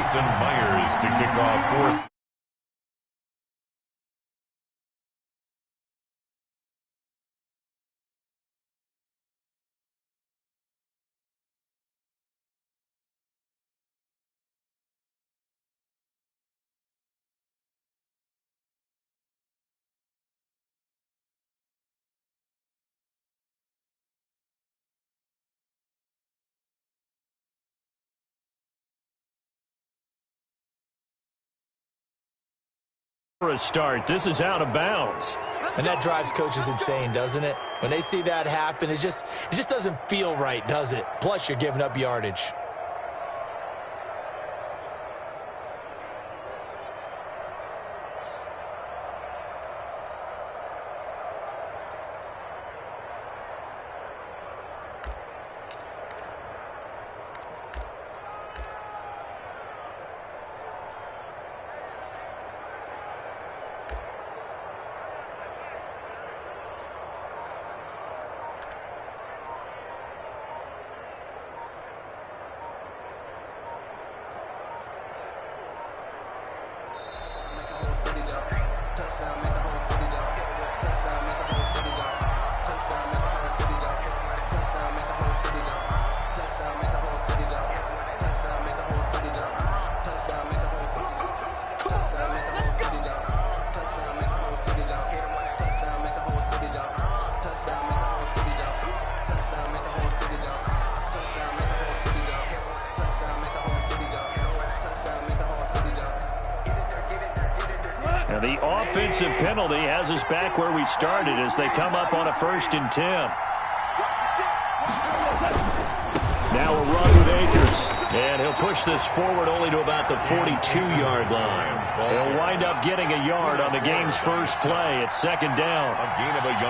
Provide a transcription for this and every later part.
Jason Myers to kick off fourth. For a start, this is out of bounds. And that drives coaches insane, doesn't it? When they see that happen, it just doesn't feel right, does it? Plus, you're giving up yardage. And the offensive penalty has us back where we started as they come up on a 1st and 10. Now a run with Akers. And he'll push this forward only to about the 42-yard line. He'll wind up getting a yard on the game's first play. It's 2nd down.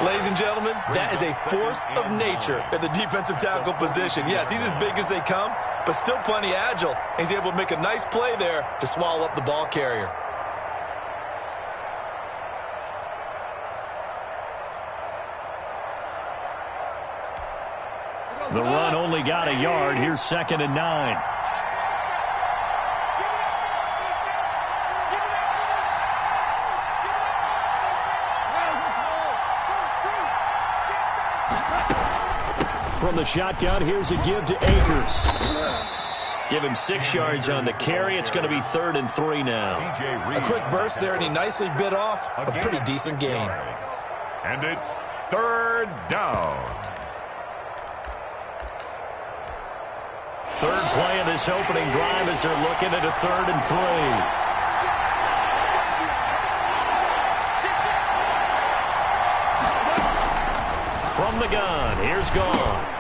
Ladies and gentlemen, that is a force of nature at the defensive tackle position. Yes, he's as big as they come, but still plenty agile. He's able to make a nice play there to swallow up the ball carrier. The run only got a yard. Here's 2nd and 9. From the shotgun, here's a give to Akers. Give him 6 yards on the carry. It's going to be 3rd and 3 now. A quick burst there, and he nicely bit off a pretty decent gain. And it's 3rd down. Third play of this opening drive as they're looking at a 3rd and 3. From the gun, here's Goff.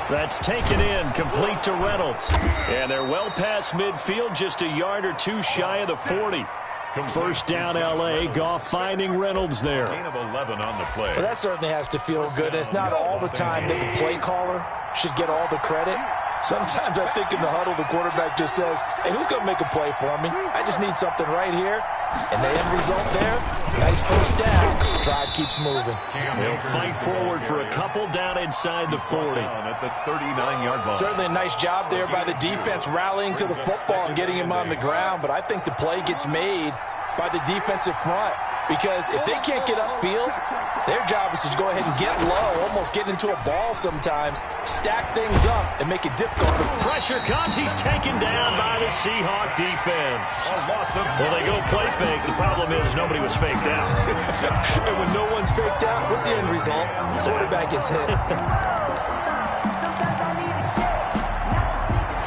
That's taken in, complete to Reynolds. And they're well past midfield, just a yard or two shy of the 40. 1st down, L.A. Goff finding Reynolds there. Gain of 11 on the play. Well, that certainly has to feel good. And it's not all the time that the play caller should get all the credit. Sometimes I think in the huddle, the quarterback just says, hey, who's going to make a play for me? I just need something right here. And the end result there, nice 1st down. Drive keeps moving. They'll fight forward for a couple down inside the 40. At the 39-yard line. Certainly a nice job there by the defense rallying to the football and getting him on the ground. But I think the play gets made by the defensive front. Because if they can't get upfield, their job is to go ahead and get low, almost get into a ball sometimes, stack things up, and make it difficult. Pressure comes. He's taken down by the Seahawk defense. Well, they go play fake. The problem is nobody was faked out. And when no one's faked out, what's the end result? The quarterback gets hit.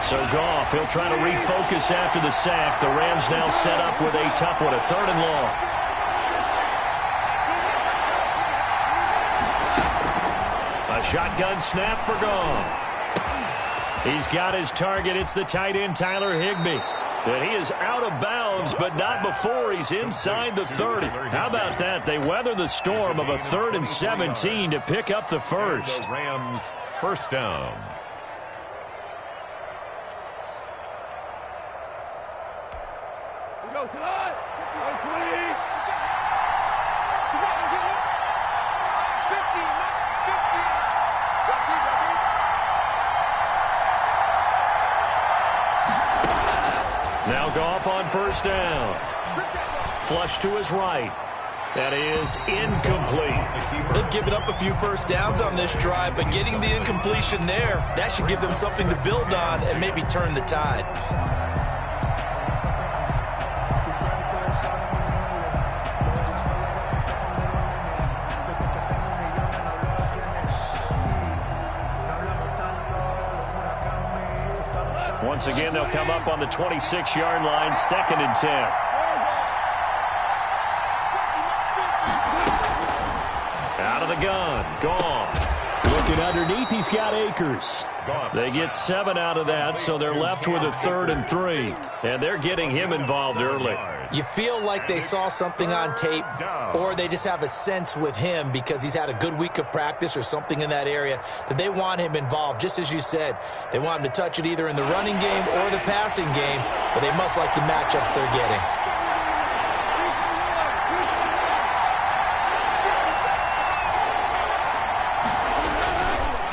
So Goff, he'll try to refocus after the sack. The Rams now set up with a tough one, a 3rd and long. A shotgun snap for Goff. He's got his target. It's the tight end, Tyler Higbee. And he is out of bounds, but not before he's inside the 30. How about that? They weather the storm of a 3rd and 17 to pick up the first. The Rams 1st down. Now Goff on first down. Flush to his right. That is incomplete. They've given up a few first downs on this drive, but getting the incompletion there, that should give them something to build on and maybe turn the tide. Once again, they'll come up on the 26-yard line, 2nd and 10. Out of the gun, gone. Looking underneath, he's got Akers. They get 7 out of that, so they're left with a 3rd and 3. And they're getting him involved early. You feel like they saw something on tape, or they just have a sense with him because he's had a good week of practice or something in that area that they want him involved. Just as you said, they want him to touch it either in the running game or the passing game, but they must like the matchups they're getting.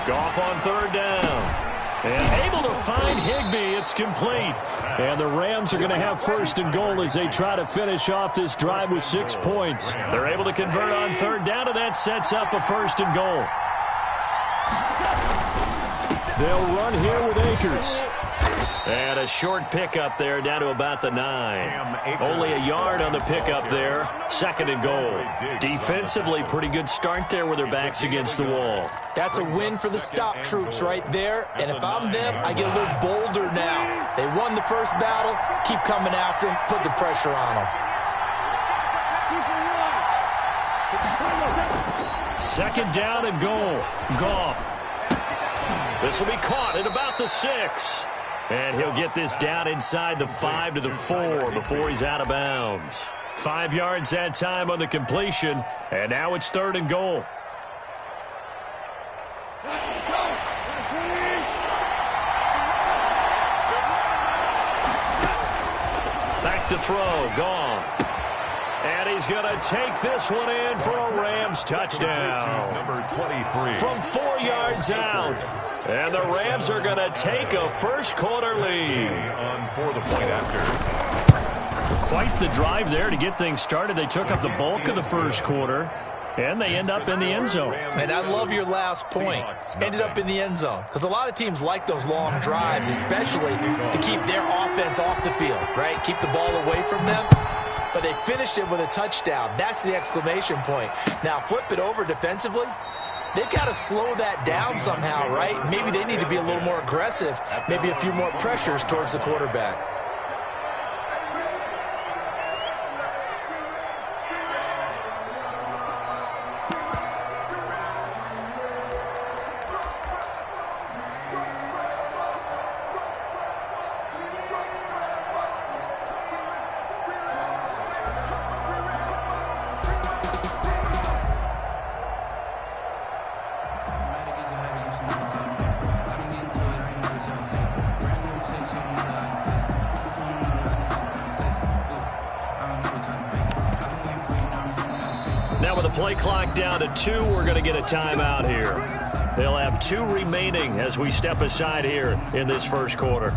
Goff on 3rd down. And able to find Higbee. It's complete. And the Rams are going to have 1st and goal as they try to finish off this drive with 6 points. They're able to convert on 3rd down, and that sets up a 1st and goal. They'll run here with Akers. And a short pickup there down to about the 9. Only a yard on the pickup there. 2nd and goal. Defensively, pretty good start there with their backs against the wall. That's a win for the stop troops right there. And if I'm them, I get a little bolder now. They won the first battle. Keep coming after them. Put the pressure on them. 2nd down and goal. Goff. This will be caught at about the 6. And he'll get this down inside the 5 to the 4 before he's out of bounds. 5 yards that time on the completion, and now it's 3rd and goal. Back to throw, Goff. And he's going to take this one in for a Rams touchdown. Number 23. From 4 yards out. And the Rams are going to take a first-quarter lead. On for the point after. Quite the drive there to get things started. They took up the bulk of the first quarter, and they end up in the end zone. And I love your last point. Ended up in the end zone. Because a lot of teams like those long drives, especially to keep their offense off the field, right? Keep the ball away from them. But they finished it with a touchdown. That's the exclamation point. Now, flip it over defensively. They've got to slow that down somehow, right? Maybe they need to be a little more aggressive. Maybe a few more pressures towards the quarterback. Now with the play clock down to 2, we're going to get a timeout here. They'll have 2 remaining as we step aside here in this first quarter.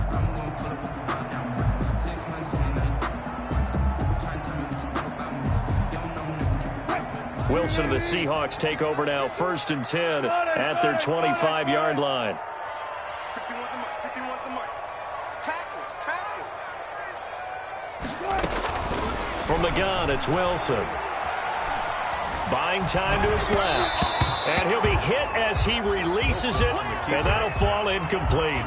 Wilson and the Seahawks take over now, 1st and 10 at their 25-yard line. From the gun, it's Wilson. Buying time to his left. And he'll be hit as he releases it, and that'll fall incomplete.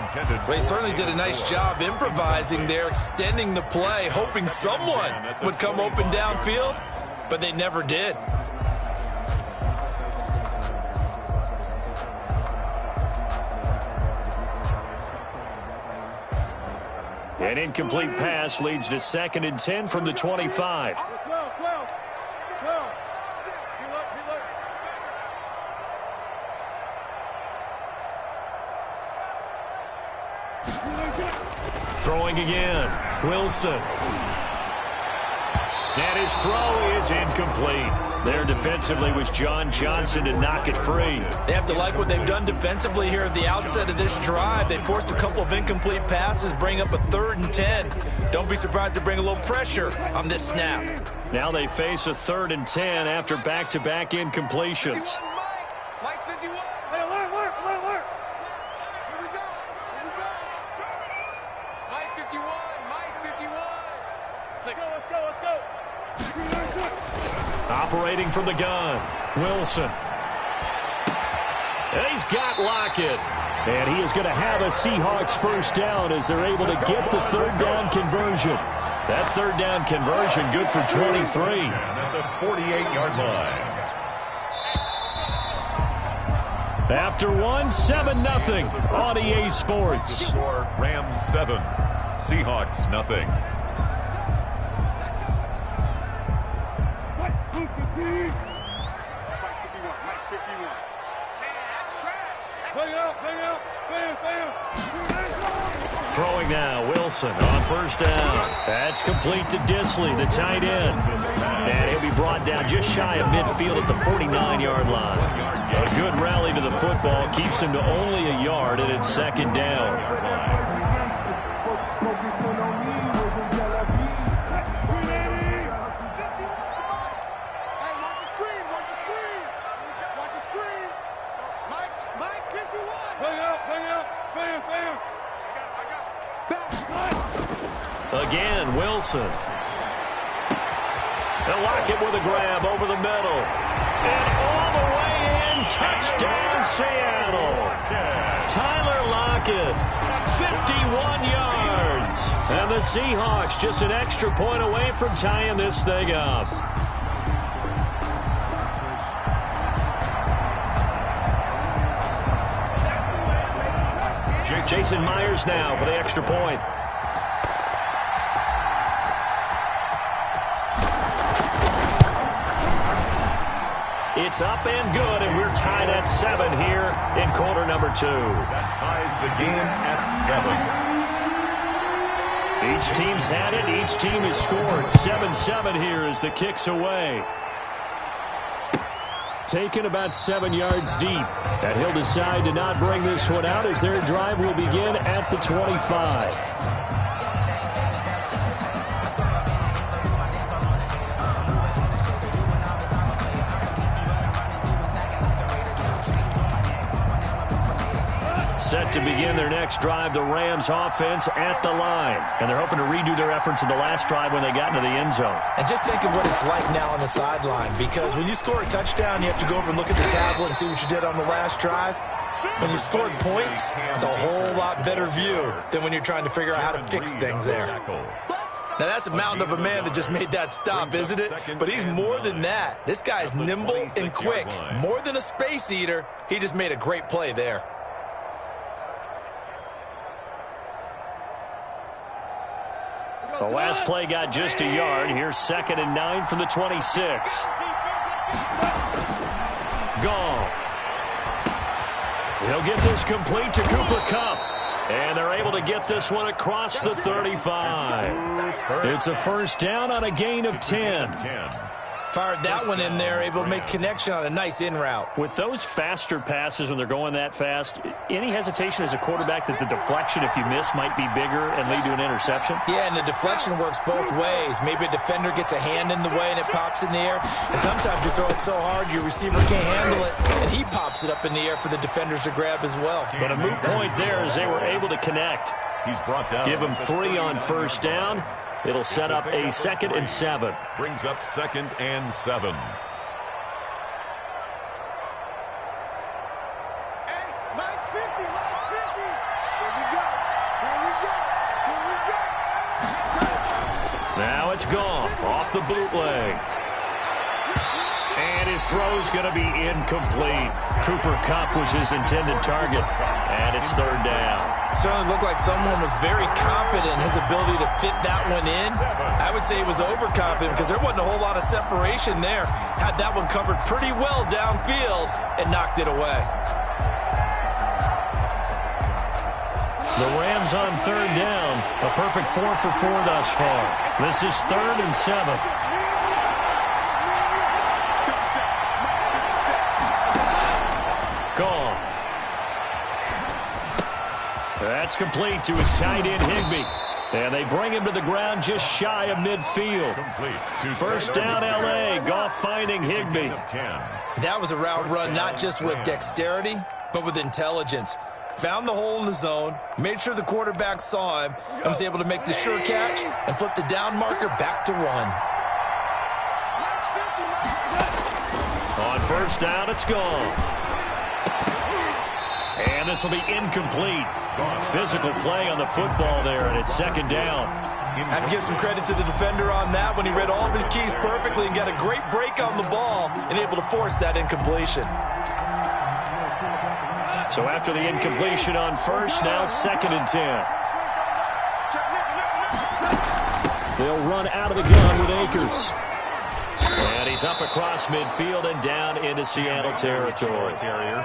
Well, he certainly did a nice job improvising there, extending the play, hoping someone would come open downfield, but they never did. An incomplete pass leads to 2nd and 10 from the 25. Throwing again, Wilson. And his throw is incomplete. There defensively was John Johnson to knock it free. They have to like what they've done defensively here at the outset of this drive. They forced a couple of incomplete passes, bring up a 3rd and 10. Don't be surprised to bring a little pressure on this snap. Now they face a 3rd and 10 after back-to-back incompletions. Mike 51. Hey, alert. Here we go. Mike 51. Let's go. Operating from the gun, Wilson. And he's got Lockett. And he is going to have a Seahawks first down as they're able to get the 3rd down conversion. That 3rd down conversion good for 23. At the 48-yard line. After 7-0 on EA Sports. Score Rams 7, Seahawks nothing. Throwing now, Wilson on first down. That's complete to Disley, the tight end. And he'll be brought down just shy of midfield at the 49-yard line. A good rally to the football keeps him to only a yard, and it's 2nd down. Again, Wilson. And Lockett with a grab over the middle. And all the way in, touchdown Seattle. Tyler Lockett, 51 yards. And the Seahawks just an extra point away from tying this thing up. Jason Myers now for the extra point. It's up and good, and we're tied at 7 here in quarter number 2. That ties the game at 7. Each team's had it. Each team has scored. 7-7 here as the kick's away. Taken about 7 yards deep. And he'll decide to not bring this one out as their drive will begin at the 25. Set to begin their next drive, the Rams offense at the line. And they're hoping to redo their efforts in the last drive when they got into the end zone. And just think of what it's like now on the sideline, because when you score a touchdown, you have to go over and look at the tablet and see what you did on the last drive. When you scored points, it's a whole lot better view than when you're trying to figure out how to fix things there. Now, that's a mountain of a man that just made that stop, isn't it? But he's more than that. This guy's nimble and quick. More than a space eater, he just made a great play there. The last play got just a yard. Here's 2nd and 9 from the 26. Goff. He'll get this complete to Cooper Kupp. And they're able to get this one across the 35. It's a first down on a gain of 10. Fired that one in there, able to make connection on a nice in route. With those faster passes when they're going that fast, any hesitation as a quarterback that the deflection, if you miss, might be bigger and lead to an interception? Yeah, and the deflection works both ways. Maybe a defender gets a hand in the way and it pops in the air. And sometimes you throw it so hard your receiver can't handle it, and he pops it up in the air for the defenders to grab as well. But a moot point there as they were able to connect. He's brought down. Give him 3 on first down. It'll set up a 2nd and 7. Brings up 2nd and 7. Hey, Mike's 50. Here we go. Now it's Goff off the bootleg. And his throw's going to be incomplete. Cooper Kupp was his intended target. And it's 3rd down. Certainly looked like someone was very confident in his ability to fit that one in. I would say he was overconfident because there wasn't a whole lot of separation there. Had that one covered pretty well downfield and knocked it away. The Rams on 3rd down. A perfect 4 for 4 thus far. This is 3rd and 7. Gone. That's complete to his tight end, Higbee. And they bring him to the ground just shy of midfield. First down, L.A. Goff finding Higbee. That was a route run not just with dexterity, but with intelligence. Found the hole in the zone, made sure the quarterback saw him, and was able to make the sure catch and flip the down marker back to 1. On first down, it's gone. And this will be incomplete. Physical play on the football there, and it's second down. I have to give some credit to the defender on that when he read all of his keys perfectly and got a great break on the ball and able to force that incompletion. So after the incompletion on first, now 2nd and 10. They'll run out of the gun with Akers. And he's up across midfield and down into Seattle territory.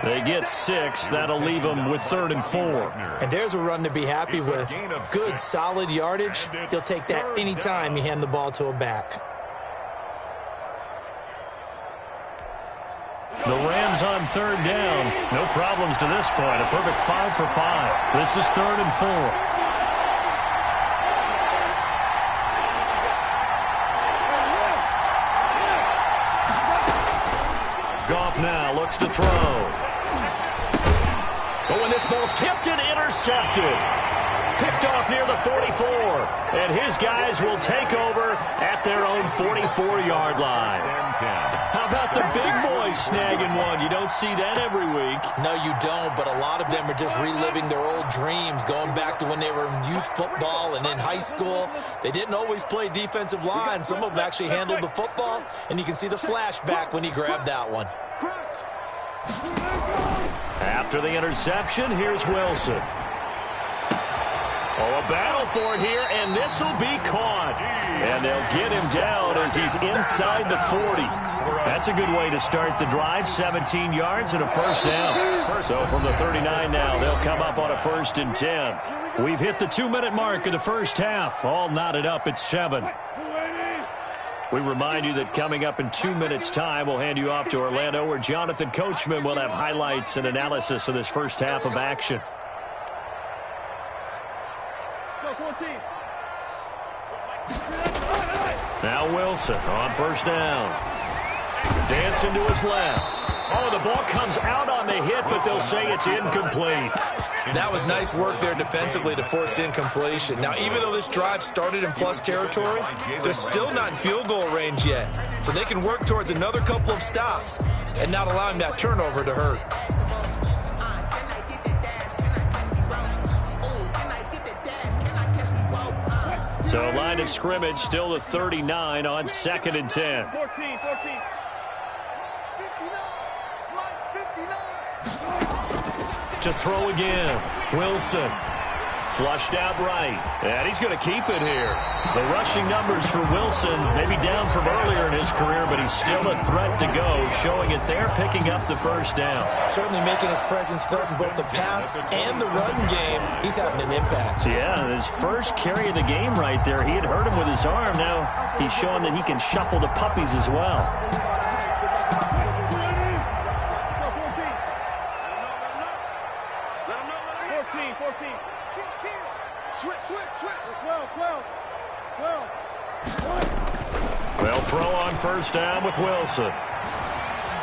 They get 6. That'll leave them with 3rd and 4. And there's a run to be happy with. Good, solid yardage. He'll take that any time you hand the ball to a back. The Rams on 3rd down. No problems to this point. A perfect 5 for 5. This is 3rd and 4. Goff now looks to throw. Oh, and this ball's tipped and intercepted. Picked off near the 44. And his guys will take over at their own 44-yard line. How about the big boys snagging one? You don't see that every week. No, you don't, but a lot of them are just reliving their old dreams, going back to when they were in youth football and in high school. They didn't always play defensive line. Some of them actually handled the football, and you can see the flashback when he grabbed that one. After the interception, here's Wilson. Oh, a battle for it here, and this will be caught. And they'll get him down as he's inside the 40. That's a good way to start the drive, 17 yards and a first down. So from the 39 now, they'll come up on a 1st and 10. We've hit the 2-minute mark of the first half. All knotted up at 7. We remind you that coming up in 2 minutes' time, we'll hand you off to Orlando, where Jonathan Coachman will have highlights and analysis of this first half of action. Now Wilson on first down. Dancing to his left. Oh, the ball comes out on the hit, but they'll say it's incomplete. That was nice work there defensively to force incompletion. Now, even though this drive started in plus territory, they're still not in field goal range yet. So they can work towards another couple of stops and not allowing that turnover to hurt. So line of scrimmage still the 39 on 2nd and 10. 14. To throw again. Wilson. Flushed out right. And he's going to keep it here. The rushing numbers for Wilson, maybe down from earlier in his career, but he's still a threat to go, showing it there, picking up the first down. Certainly making his presence felt in both the pass and the run game. He's having an impact. Yeah, his first carry of the game right there, he had hurt him with his arm. Now he's showing that he can shuffle the puppies as well. They'll throw on first down with Wilson.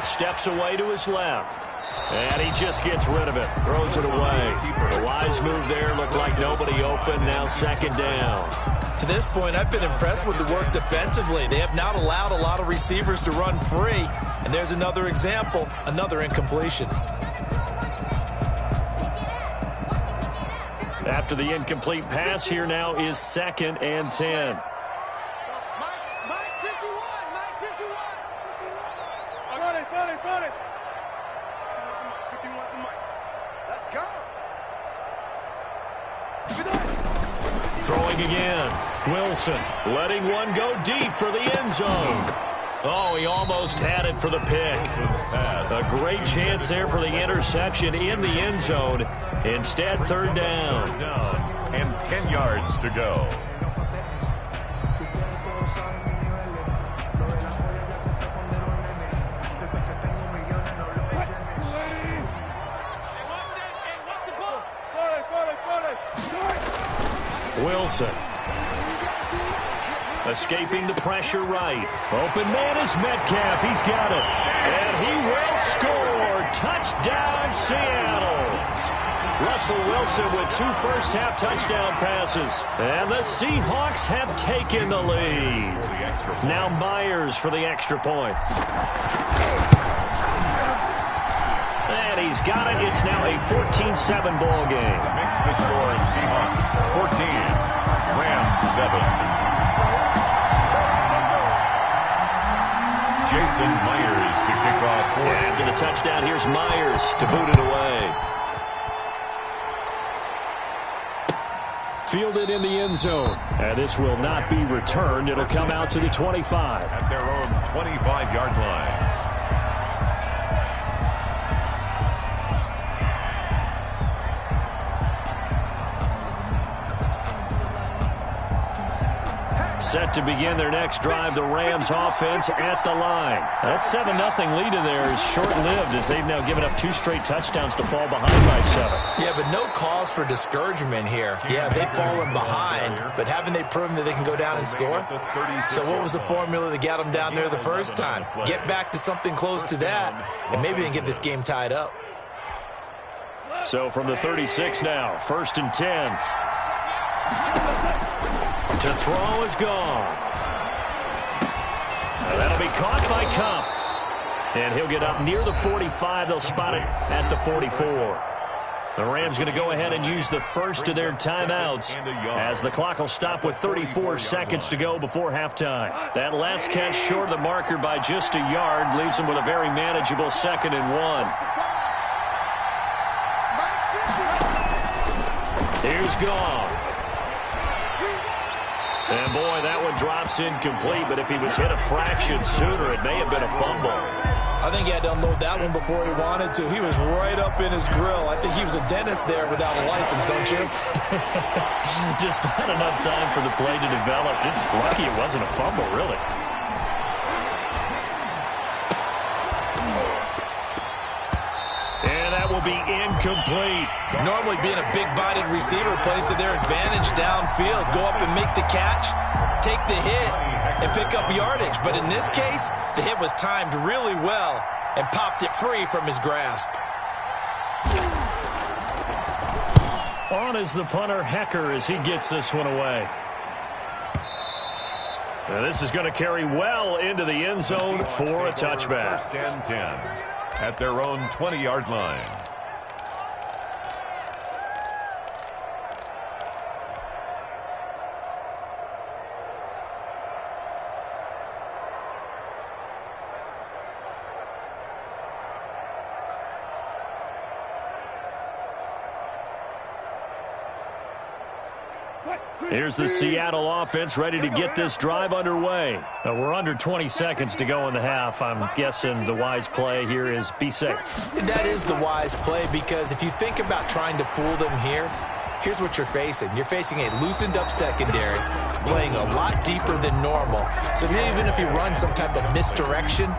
Steps away to his left. And he just gets rid of it. Throws it away. A wise move there. Looked like nobody open. Now 2nd down. To this point, I've been impressed with the work defensively. They have not allowed a lot of receivers to run free. And there's another example, another incompletion. After the incomplete pass, here now is 2nd and 10. Got it. 51. Let's go. Throwing again. Wilson letting one go deep for the end zone. Oh, he almost had it for the pick. A great chance there for the interception in the end zone. Instead, 3rd down. And 10 yards to go. Wilson. Escaping the pressure right. Open man is Metcalf. He's got it. And he will score. Touchdown, Seattle. Russell Wilson with 2 first-half touchdown passes. And the Seahawks have taken the lead. Now Myers for the extra point. And he's got it. It's now a 14-7 ball game. Makes the score Seahawks 14, Rams 7. Jason Myers to kick off. After the touchdown, here's Myers to boot it away. Fielded in the end zone. And this will not be returned. It'll come out to the 25. At their own 25-yard line. Set to begin their next drive, the Rams offense at the line. That 7-0 lead in there is short-lived as they've now given up 2 straight touchdowns to fall behind by 7. Yeah, but no cause for discouragement here. Yeah, they've fallen behind, but haven't they proven that they can go down and score? So what was the formula that got them down there the first time? Get back to something close to that, and maybe they can get this game tied up. So from the 36 now, 1st and 10. To throw is gone. Now that'll be caught by Cup. And he'll get up near the 45. They'll spot it at the 44. The Rams going to go ahead and use the first of their timeouts as the clock will stop with 34 seconds to go before halftime. That last catch short of the marker by just a yard leaves them with a very manageable 2nd and 1. Here's Goff. And, boy, that one drops incomplete, but if he was hit a fraction sooner, it may have been a fumble. I think he had to unload that one before he wanted to. He was right up in his grill. I think he was a dentist there without a license, don't you? Just not enough time for the play to develop. Just lucky it wasn't a fumble, really. And that will be incomplete. Normally being a big-bodied receiver plays to their advantage downfield. Go up and make the catch, take the hit, and pick up yardage. But in this case, the hit was timed really well and popped it free from his grasp. On is the punter, Hecker, as he gets this one away. Now this is going to carry well into the end zone for a touchback. 1st and 10 at their own 20-yard line. Here's the Seattle offense ready to get this drive underway. Now we're under 20 seconds to go in the half. I'm guessing the wise play here is be safe. That is the wise play, because if you think about trying to fool them here, here's what you're facing. You're facing a loosened-up secondary, playing a lot deeper than normal. So even if you run some type of misdirection,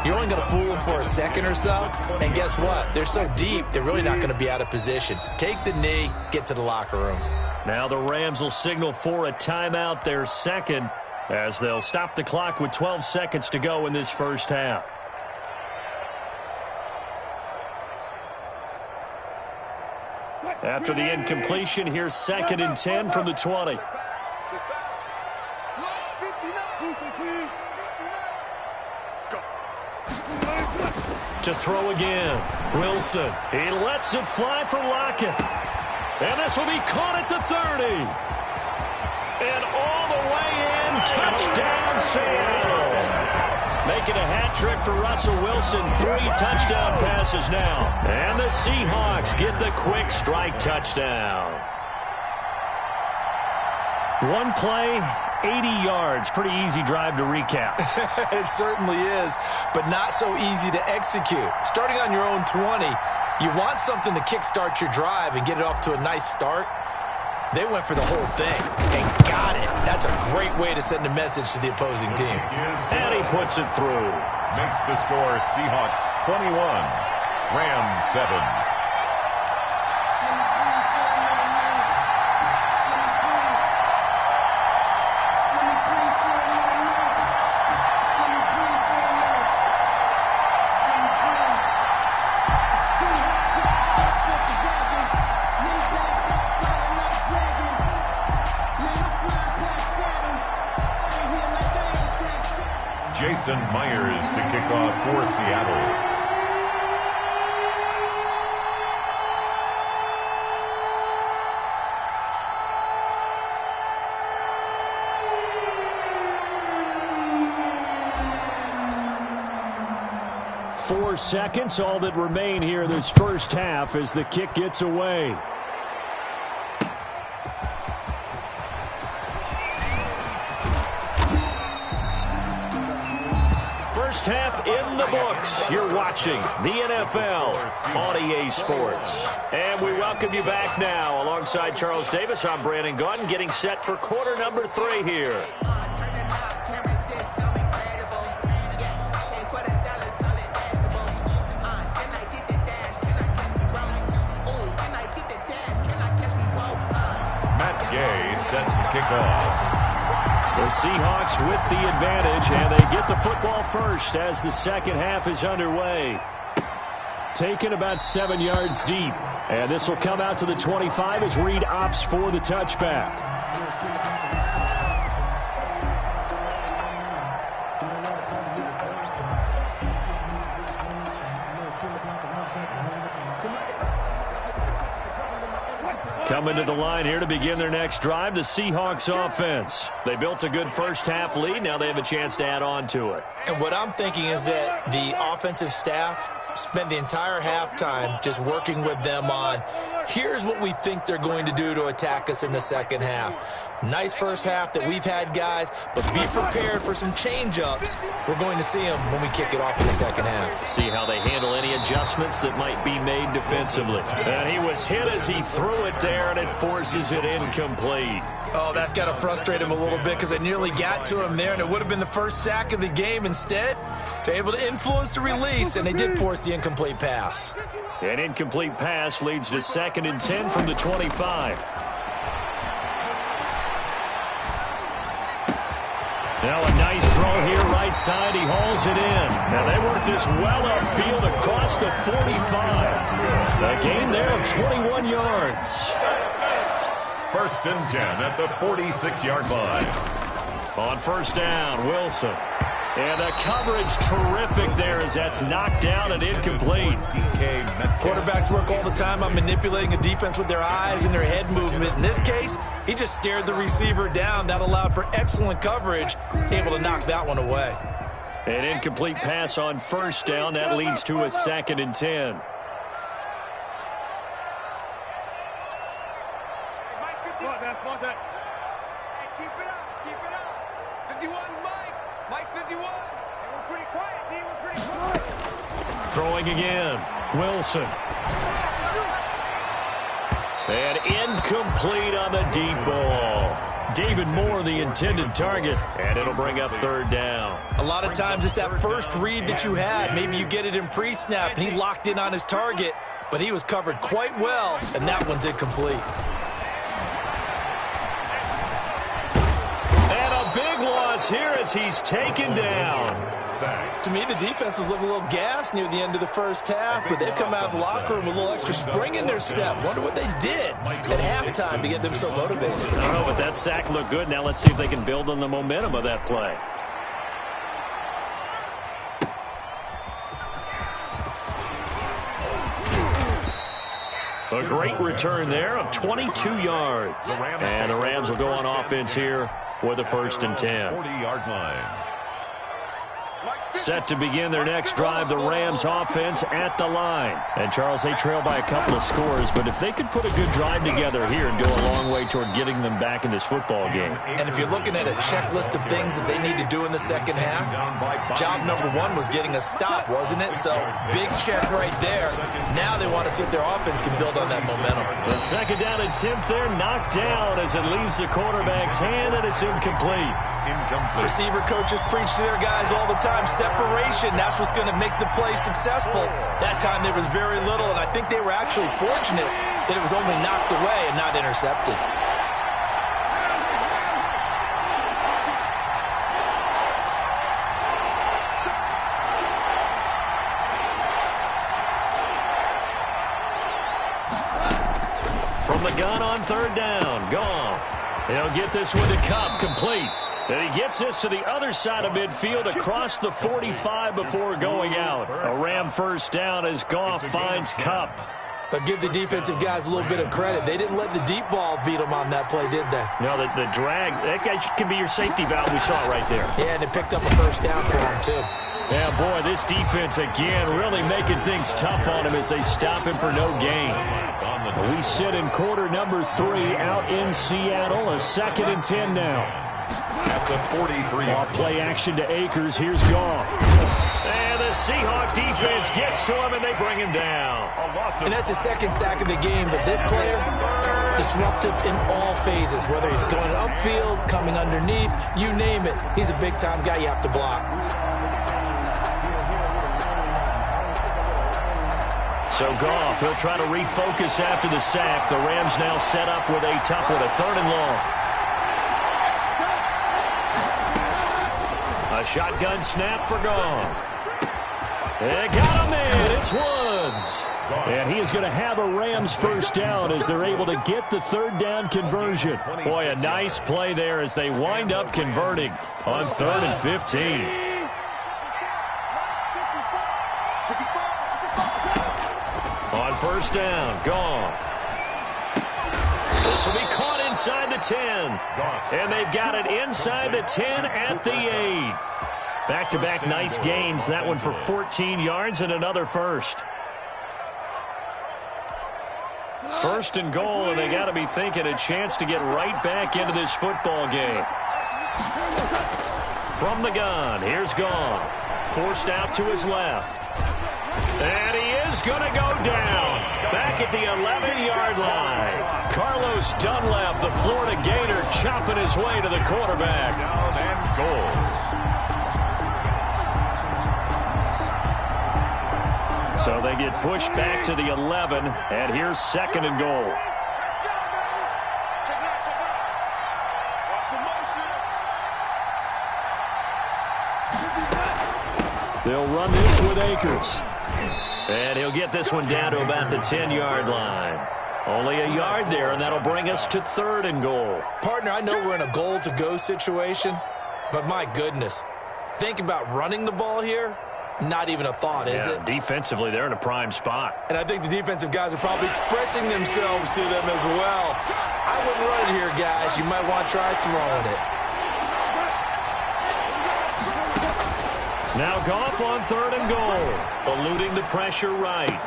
you're only going to fool them for a second or so. And guess what? They're so deep, they're really not going to be out of position. Take the knee, get to the locker room. Now the Rams will signal for a timeout, their 2nd, as they'll stop the clock with 12 seconds to go in this first half. After the incompletion, here's 2nd and 10 from the 20. To throw again, Wilson. He lets it fly for Lockett. And this will be caught at the 30. And all the way in, touchdown Seattle. Making a hat trick for Russell Wilson, 3 touchdown passes now. And the Seahawks get the quick strike touchdown. One play, 80 yards. Pretty easy drive to recap. It certainly is, but not so easy to execute. Starting on your own 20, you want something to kickstart your drive and get it off to a nice start. They went for the whole thing and got it. That's a great way to send a message to the opposing team. And he puts it through. Makes the score Seahawks 21, Rams 7. Jason Myers to kick off for Seattle. Four seconds, all that remain here this first half as the kick gets away. First half in the books. You're watching the NFL on EA Sports. And we welcome you back now. Alongside Charles Davis, I'm Brandon Gaudin, getting set for quarter number 3 here. Set to kick off. The Seahawks with the advantage, and they get the football first as the second half is underway. Taken about 7 yards deep, and this will come out to the 25 as Reed opts for the touchback. Coming to the line here to begin their next drive, the Seahawks offense. They built a good first half lead. Now they have a chance to add on to it. And what I'm thinking is that the offensive staff spent the entire halftime just working with them on, here's what we think they're going to do to attack us in the second half. Nice first half that we've had, guys, but be prepared for some change-ups. We're going to see them when we kick it off in the second half. See how they handle any adjustments that might be made defensively. And he was hit as he threw it there, and it forces it incomplete. Oh, that's got to frustrate him a little bit because it nearly got to him there, and it would have been the first sack of the game. Instead, they're able to influence the release, and they did force the incomplete pass. An incomplete pass leads to 2nd and 10 from the 25. Now a nice throw here, right side. He hauls it in. Now they work this well upfield across the 45. A gain there of 21 yards. 1st and 10 at the 46-yard line. On first down, Wilson. And the coverage terrific there as that's knocked down and incomplete. Quarterbacks work all the time on manipulating a defense with their eyes and their head movement. In this case, he just stared the receiver down. That allowed for excellent coverage, able to knock that one away. An incomplete pass on first down. That leads to a 2nd and 10. Keep it up. 51, Mike 51. We're pretty quiet, D. We're pretty quiet. Throwing again. Wilson. And incomplete on the deep ball. David Moore, the intended target, and it'll bring up 3rd down. A lot of times it's that first read that you had. Maybe you get it in pre-snap, and he locked in on his target, but he was covered quite well, and that one's incomplete. Here as he's taken down. To me, the defense was looking a little gassed near the end of the first half, but they've come out of the locker room with a little extra spring in their step. Wonder what they did at halftime to get them so motivated. I don't know, but that sack looked good. Now let's see if they can build on the momentum of that play. A great return there of 22 yards. And the Rams will go on offense here with a 1st and 10. 40-yard line. Set to begin their next drive, the Rams offense at the line. And Charles, they trail by a couple of scores, but if they could put a good drive together here and go a long way toward getting them back in this football game. And if you're looking at a checklist of things that they need to do in the second half, job number 1 was getting a stop, wasn't it? So big check right there. Now they want to see if their offense can build on that momentum. The 2nd down attempt there knocked down as it leaves the quarterback's hand, and it's incomplete. Receiver coaches preach to their guys all the time. Separation, that's what's going to make the play successful. That time there was very little, and I think they were actually fortunate that it was only knocked away and not intercepted. From the gun on 3rd down, Goff. He'll get this with the cup complete. And he gets this to the other side of midfield across the 45 before going out. A Ram first down as Goff finds Kupp. But give the defensive guys a little bit of credit. They didn't let the deep ball beat them on that play, did they? No, the drag, that guy can be your safety valve we saw right there. Yeah, and they picked up a first down for him, too. Yeah, boy, this defense, again, really making things tough on him as they stop him for no gain. We sit in quarter number 3 out in Seattle. A 2nd and 10 now. At the 43. Off play action to Akers. Here's Goff. And the Seahawk defense gets to him, and they bring him down. And that's the 2nd sack of the game, but this player, disruptive in all phases, whether he's going upfield, coming underneath, you name it. He's a big-time guy you have to block. So Goff, he'll try to refocus after the sack. The Rams now set up with a tough one, a 3rd and long. A shotgun snap for Goff. They got him in. It's Woods. And he is going to have a Rams first down as they're able to get the 3rd down conversion. Boy, a nice play there as they wind up converting on 3rd and 15. On first down, Goff. This will be caught inside the 10. And they've got it inside the 10 at the 8. Back-to-back nice gains. That one for 14 yards and another first. 1st and goal, and they got to be thinking a chance to get right back into this football game. From the gun, here's Goff. Forced out to his left. And he is going to go down. Back at the 11-yard line. Carlos Dunlap, the Florida Gator, chopping his way to the quarterback. Down and goal. So they get pushed back to the 11, and here's 2nd and goal. They'll run this with Akers. And he'll get this one down to about the 10-yard line. Only a yard there, and that'll bring us to 3rd and goal. Partner, I know we're in a goal-to-go situation, but my goodness, think about running the ball here. Not even a thought, is it? Defensively, they're in a prime spot. And I think the defensive guys are probably expressing themselves to them as well. I wouldn't run it here, guys. You might want to try throwing it. Now Goff on 3rd and goal, eluding the pressure right.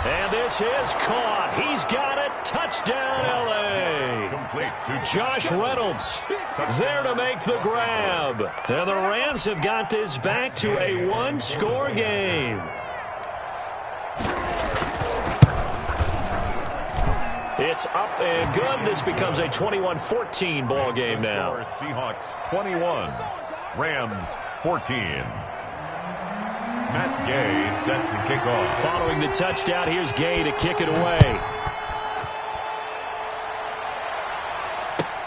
And this is caught. He's got it. Touchdown, L.A. Complete to Josh Reynolds there to make the grab. And the Rams have got this back to a 1-score game. It's up and good. This becomes a 21-14 ball game now. Seahawks 21, Rams 14. Matt Gay set to kick off. Following the touchdown, here's Gay to kick it away.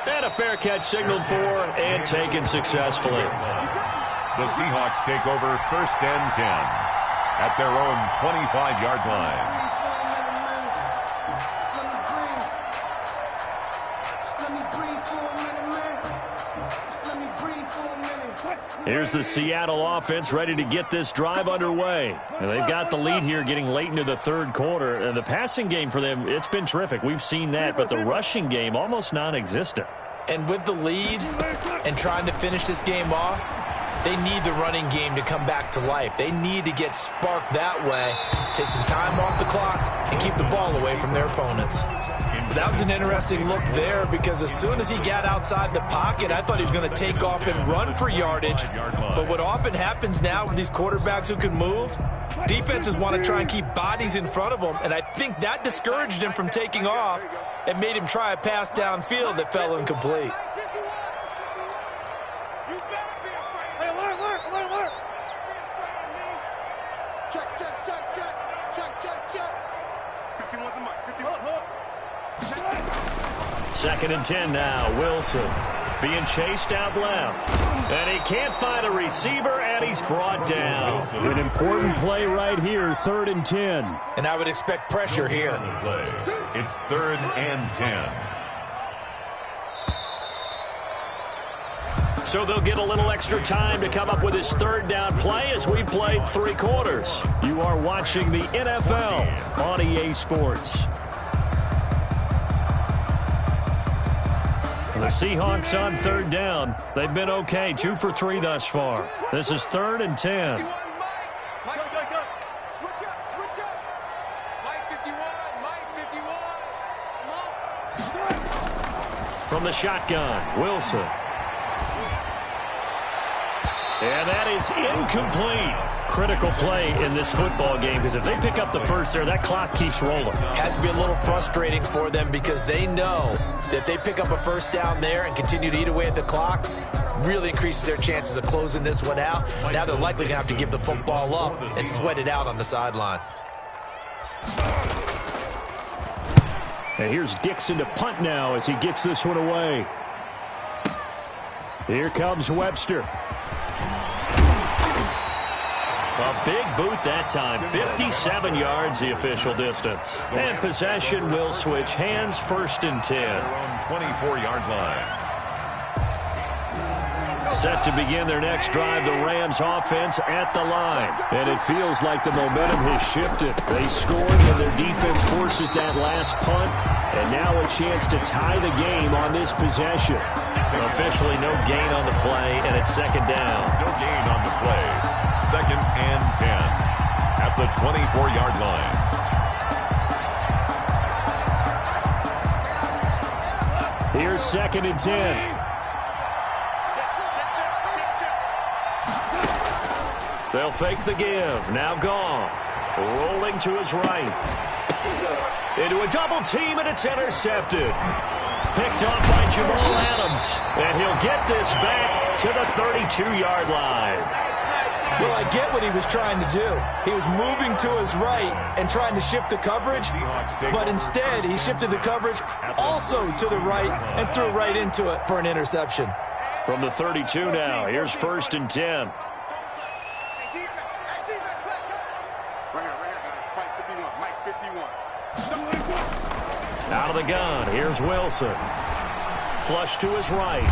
And a fair catch signaled for and taken successfully. The Seahawks take over 1st and 10 at their own 25-yard line. Here's the Seattle offense ready to get this drive underway. And they've got the lead here getting late into the 3rd quarter. And the passing game for them, it's been terrific. We've seen that, but the rushing game almost non-existent. And with the lead and trying to finish this game off, they need the running game to come back to life. They need to get sparked that way, take some time off the clock, and keep the ball away from their opponents. That was an interesting look there because as soon as he got outside the pocket, I thought he was going to take off and run for yardage. But what often happens now with these quarterbacks who can move, defenses want to try and keep bodies in front of them, and I think that discouraged him from taking off and made him try a pass downfield that fell incomplete. Second and 10 now. Wilson being chased out left. And he can't find a receiver, and he's brought down. An important play right here, 3rd and 10. And I would expect pressure here. It's 3rd and 10. So they'll get a little extra time to come up with his third down play as we've played 3 quarters. You are watching the NFL on EA Sports. The Seahawks on third down. They've been okay, 2 for 3 thus far. This is 3rd and 10. Switch up. Mike 51. From the shotgun, Wilson. And that is incomplete. Critical play in this football game because if they pick up the first there, that clock keeps rolling. Has to be a little frustrating for them because they know that they pick up a first down there and continue to eat away at the clock, really increases their chances of closing this one out. Now they're likely going to have to give the football up and sweat it out on the sideline. And here's Dixon to punt now as he gets this one away. Here comes Webster. A big boot that time. 57 yards the official distance. And possession will switch hands, 1st and 10. Their own 24-yard line. Set to begin their next drive, the Rams offense at the line. And it feels like the momentum has shifted. They scored and their defense forces that last punt. And now a chance to tie the game on this possession. Officially no gain on the play, and it's 2nd down. No gain on the play. 2nd and 10 at the 24-yard line. Here's 2nd and 10. They'll fake the give. Now Goff. Rolling to his right. Into a double team, and it's intercepted. Picked off by Jamal Adams. And he'll get this back to the 32-yard line. Well, I get what he was trying to do. He was moving to his right and trying to shift the coverage, but instead he shifted the coverage also to the right and threw right into it for an interception. From the 32 now, here's 1st and 10. Out of the gun, here's Wilson. Flush to his right.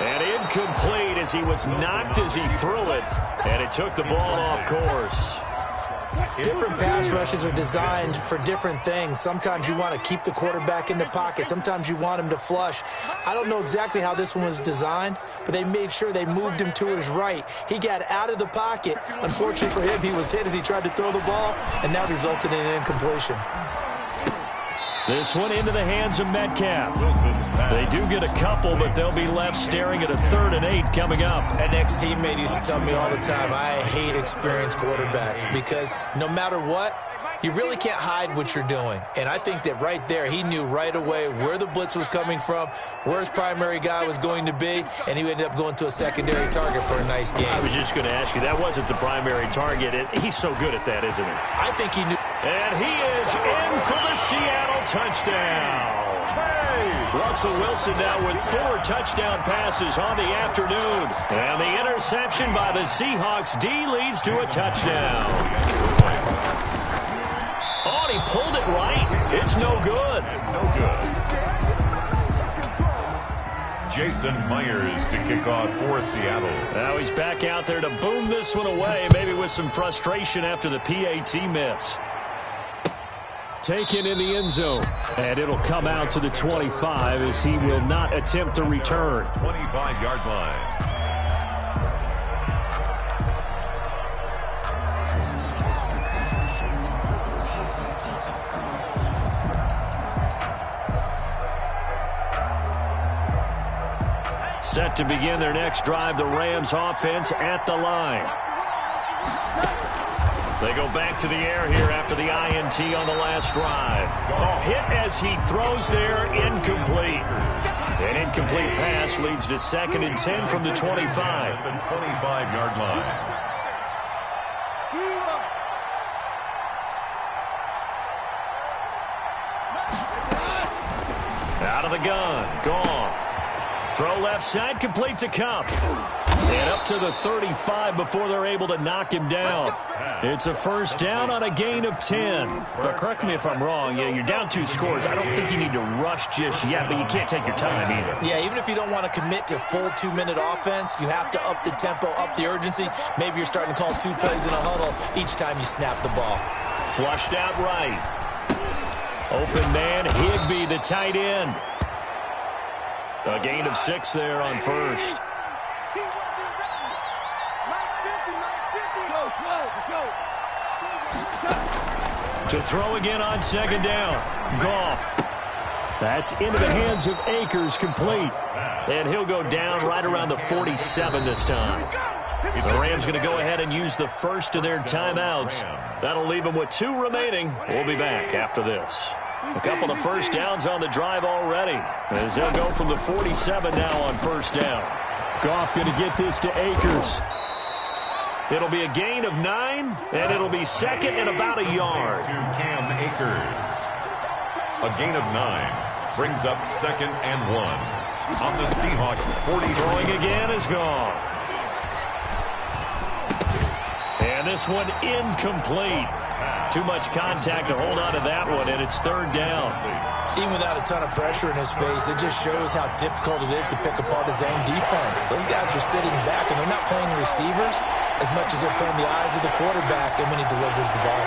And incomplete as he was knocked as he threw it. And it took the ball off course. Different pass rushes are designed for different things. Sometimes you want to keep the quarterback in the pocket. Sometimes you want him to flush. I don't know exactly how this one was designed, but they made sure they moved him to his right. He got out of the pocket. Unfortunately for him, he was hit as he tried to throw the ball, and that resulted in an incompletion. This one into the hands of Metcalf. They do get a couple, but they'll be left staring at a 3rd and 8 coming up. An ex-teammate used to tell me all the time, I hate experienced quarterbacks because no matter what, you really can't hide what you're doing. And I think that right there, he knew right away where the blitz was coming from, where his primary guy was going to be, and he ended up going to a secondary target for a nice game. I was just going to ask you, that wasn't the primary target. He's so good at that, isn't he? I think he knew. And he is in for the Seattle touchdown. Russell Wilson now with 4 touchdown passes on the afternoon. And the interception by the Seahawks D leads to a touchdown. Oh, and he pulled it right. It's no good. No good. Jason Myers to kick off for Seattle. Now he's back out there to boom this one away, maybe with some frustration after the PAT miss. Taken in the end zone, and it'll come out to the 25 as he will not attempt to return. 25-yard line. Set to begin their next drive, the Rams offense at the line. They go back to the air here after the INT on the last drive. A hit as he throws there, incomplete. An incomplete pass leads to 2nd and 10 from the 25. The 25-yard line. Out of the gun, Goff. Throw left side, complete to Cup. And up to the 35 before they're able to knock him down. It's a first down on a gain of 10. But correct me if I'm wrong. Yeah, you're down 2 scores. I don't think you need to rush just yet, but you can't take your time either. Yeah, even if you don't want to commit to full 2-minute offense, you have to up the tempo, up the urgency. Maybe you're starting to call 2 plays in a huddle each time you snap the ball. Flushed out right. Open man, Higbee, the tight end. A gain of 6 there on first. To throw again on second down. Goff. That's into the hands of Akers, complete. And he'll go down right around the 47 this time. The Rams going to go ahead and use the first of their timeouts. That'll leave them with 2 remaining. We'll be back after this. A couple of first downs on the drive already, as they'll go from the 47 now on first down. Goff going to get this to Akers. It'll be a gain of 9, and it'll be second and about a yard. To Cam Akers. A gain of 9 brings up second and 1 on the Seahawks 40. Throwing again is Goff. And this one incomplete. Too much contact to hold on to that one, and it's third down. Even without a ton of pressure in his face, it just shows how difficult it is to pick apart his own defense. Those guys are sitting back, and they're not playing receivers as much as they're playing the eyes of the quarterback and when he delivers the ball.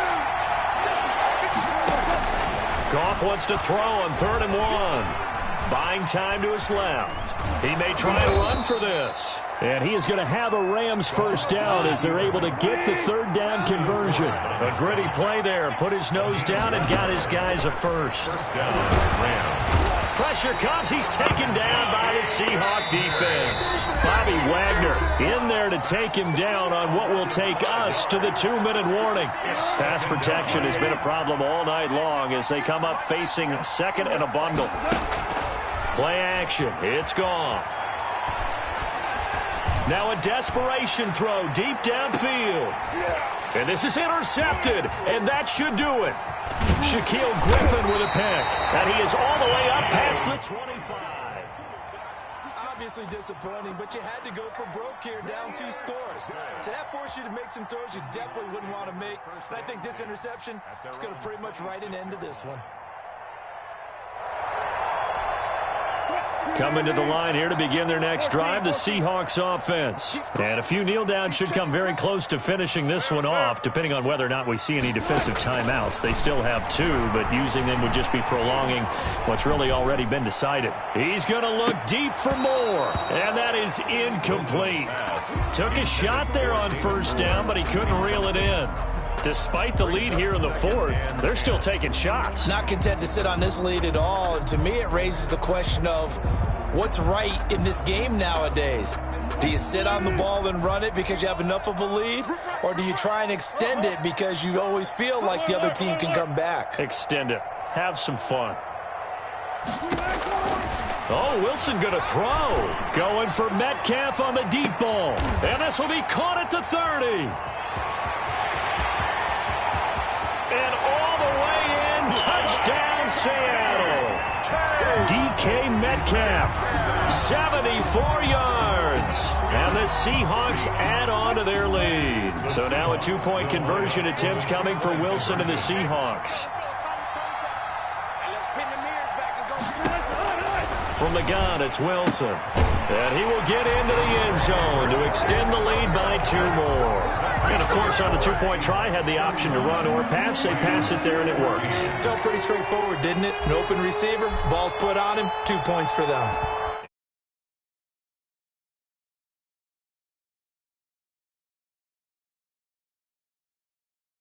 Goff wants to throw on 3rd and 1. Buying time to his left. He may try and run for this. And he is going to have a Rams first down as they're able to get the 3rd down conversion. A gritty play there. Put his nose down and got his guys a first. First down, Rams. Pressure comes. He's taken down by the Seahawk defense. Bobby Wagner in there to take him down on what will take us to the 2-minute warning. Pass protection has been a problem all night long as they come up facing second and a bundle. Play action. It's Goff. Now a desperation throw deep downfield. And this is intercepted, and that should do it. Shaquille Griffin with a pick. And he is all the way up past the 25. Obviously disappointing, but you had to go for broke here, down 2 scores. So that forced you to make some throws you definitely wouldn't want to make. And I think this interception is going to pretty much write an end to this one. Coming to the line here to begin their next drive, the Seahawks offense. And a few kneel downs should come very close to finishing this one off, depending on whether or not we see any defensive timeouts. They still have 2, but using them would just be prolonging what's really already been decided. He's going to look deep for more, and that is incomplete. Took a shot there on first down, but he couldn't reel it in. Despite the lead here in the 4th, they're still taking shots. Not content to sit on this lead at all. And to me, it raises the question of what's right in this game nowadays. Do you sit on the ball and run it because you have enough of a lead? Or do you try and extend it because you always feel like the other team can come back? Extend it. Have some fun. Oh, Wilson going to throw. Going for Metcalf on the deep ball. And this will be caught at the 30. And all the way in, touchdown Seattle. DK Metcalf, 74 yards. And the Seahawks add on to their lead. So now a 2-point conversion attempt coming for Wilson and the Seahawks. From the gun, it's Wilson. And he will get into the end zone to extend the lead by 2 more. And, of course, on the 2-point try, had the option to run or pass. They pass it there, and it works. Felt pretty straightforward, didn't it? An open receiver, ball's put on him, 2 points for them.